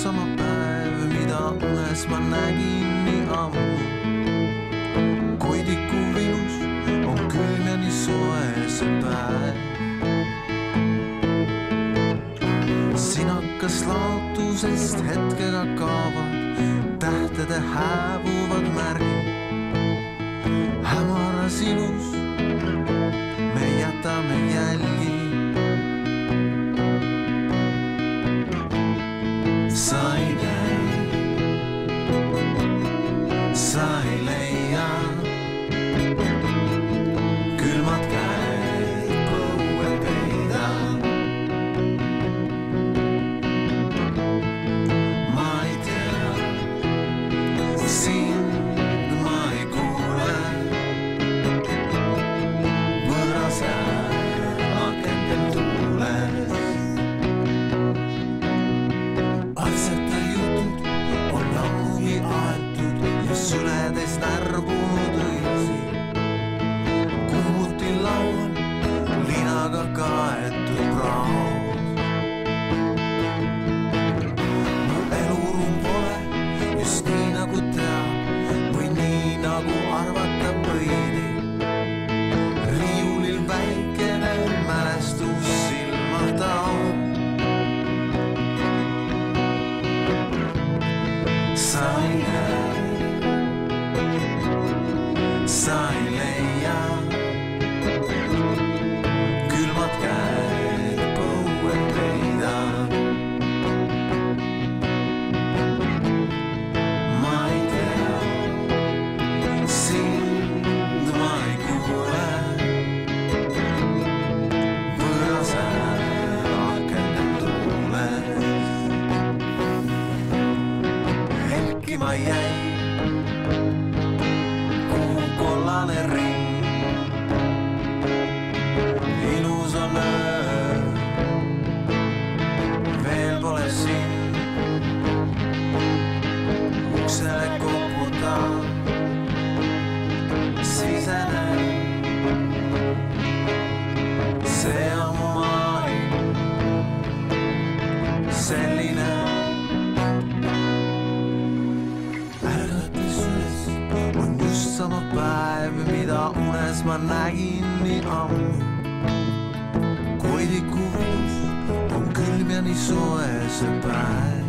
sama päev, mida unes ma nägin nii ammu. Koidiku vilus on külm ja nii soe see päev. Sinakas laatusest hetkega kaavad, tähtede hääbuvad märgid. Hämaras ilus, me jätame jälgi. Sa ei näe, sa ei leia, külmad käed põue peida. Ma ei tea, sind ma ei kuule, võõras hääl akendel tuules. Asjata jutud on ammugi aetud ja süledes närbunud õisi. Kuumuti laual linaga kaetud praos. Mu eluruum pole just nii nagu teab või nii nagu arvata võidi. Riiulil väikene mälestus silma taob. Sa ei näe, sa ei leia, külmad käed põue peida. Ma ei tea, sind ma ei kuule, võõras hääl akendel tuules. Helkima jäi kuu kollane ring. Ilus on öö, veel pole sind. Uksele koputa, sisene. See on mu maailm, selline. Sama päev, mida unes ma nägin nii ammu. Koidiku vilus on külm ja nii soe see päev.